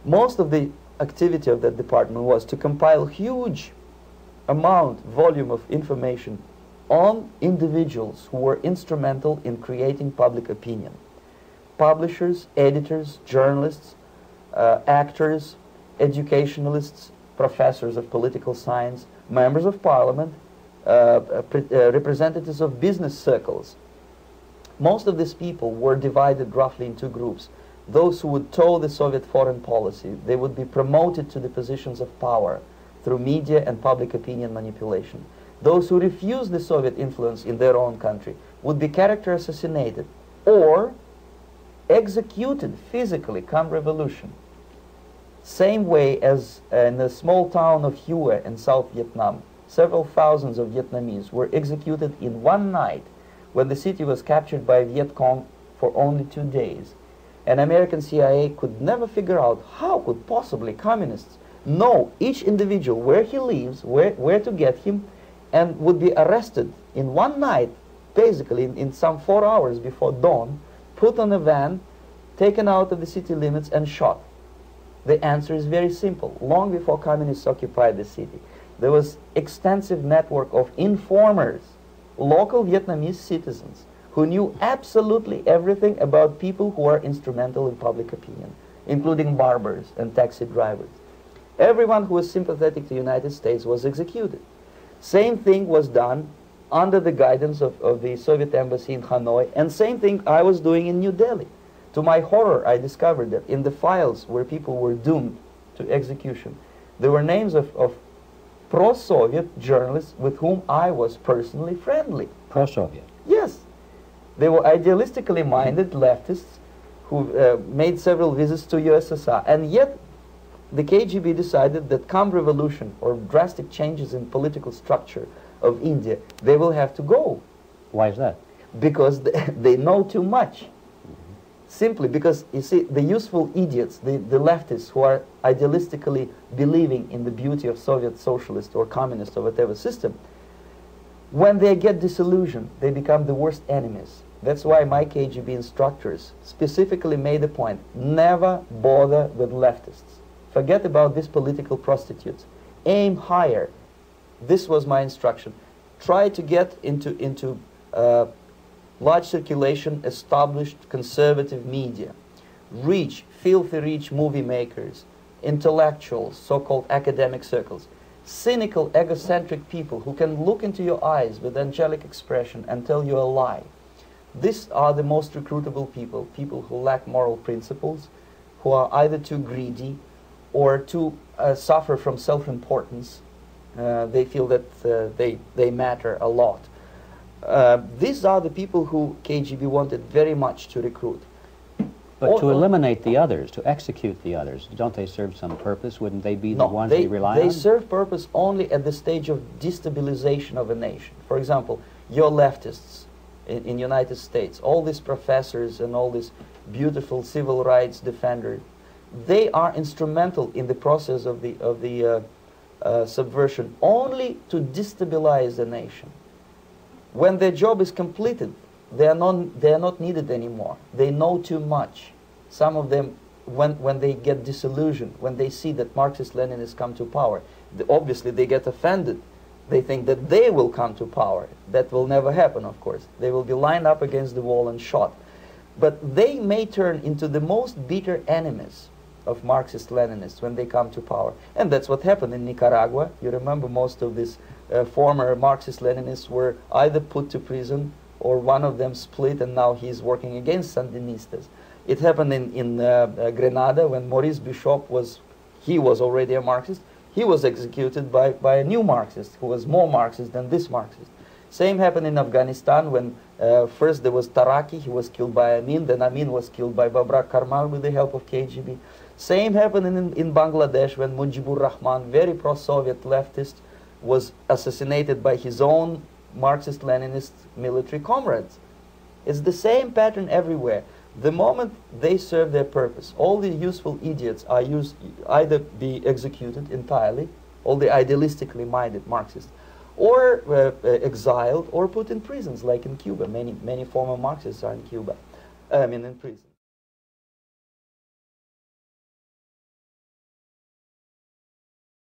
Most of the activity of that department was to compile huge volume of information on individuals who were instrumental in creating public opinion. Publishers, editors, journalists, actors, educationalists, professors of political science, members of parliament, representatives of business circles. Most of these people were divided roughly in two groups. Those who would toe the Soviet foreign policy, they would be promoted to the positions of power through media and public opinion manipulation. Those who refused the Soviet influence in their own country would be character assassinated or executed physically come revolution. Same way as in the small town of Hue in South Vietnam, several thousands of Vietnamese were executed in one night when the city was captured by Viet Cong for only 2 days. And American CIA could never figure out how could possibly communists know each individual, where he lives, where to get him, and would be arrested in one night, basically in some 4 hours before dawn, put on a van, taken out of the city limits and shot. The answer is very simple. Long before communists occupied the city, there was extensive network of informers, local Vietnamese citizens, who knew absolutely everything about people who are instrumental in public opinion, including barbers and taxi drivers. Everyone who was sympathetic to the United States was executed. Same thing was done under the guidance of the Soviet embassy in Hanoi, and same thing I was doing in New Delhi. To my horror, I discovered that in the files where people were doomed to execution, there were names of pro-Soviet journalists with whom I was personally friendly. Pro-Soviet? Yes. They were idealistically minded leftists who made several visits to USSR, and yet the KGB decided that come revolution or drastic changes in political structure of India, they will have to go. Why is that? Because they know too much. Simply because, you see, the useful idiots, the leftists who are idealistically believing in the beauty of Soviet socialist or communist or whatever system, when they get disillusioned, they become the worst enemies. That's why my KGB instructors specifically made a point, never bother with leftists. Forget about these political prostitutes. Aim higher. This was my instruction. Try to get into large circulation, established conservative media. Rich, filthy rich movie makers, intellectuals, so-called academic circles. Cynical, egocentric people who can look into your eyes with angelic expression and tell you a lie. These are the most recruitable people, people who lack moral principles, who are either too greedy or too suffer from self-importance. They feel that they matter a lot. These are the people who KGB wanted very much to recruit. But to eliminate the others, to execute the others, don't they serve some purpose? Wouldn't they be the ones they rely on? They serve purpose only at the stage of destabilization of a nation. For example, your leftists in United States, all these professors and all these beautiful civil rights defenders, they are instrumental in the process of the subversion only to destabilize the nation. When their job is completed, they are not needed anymore. They know too much. Some of them, when they get disillusioned, when they see that Marxist-Leninists come to power, obviously they get offended. They think that they will come to power. That will never happen, of course. They will be lined up against the wall and shot. But they may turn into the most bitter enemies of Marxist-Leninists when they come to power. And that's what happened in Nicaragua. You remember most of these former Marxist-Leninists were either put to prison or one of them split, and now he's working against Sandinistas. It happened in Grenada when Maurice Bishop was already a Marxist. He was executed by a new Marxist who was more Marxist than this Marxist. Same happened in Afghanistan when first there was Taraki, he was killed by Amin, then Amin was killed by Babrak Karmal with the help of KGB. Same happened in Bangladesh when Mujibur Rahman, very pro-Soviet leftist, was assassinated by his own Marxist-Leninist military comrades. It's the same pattern everywhere. The moment they serve their purpose, all the useful idiots are either be executed entirely, all the idealistically minded Marxists, or exiled or put in prisons, like in Cuba. Many former Marxists are in Cuba, in prison.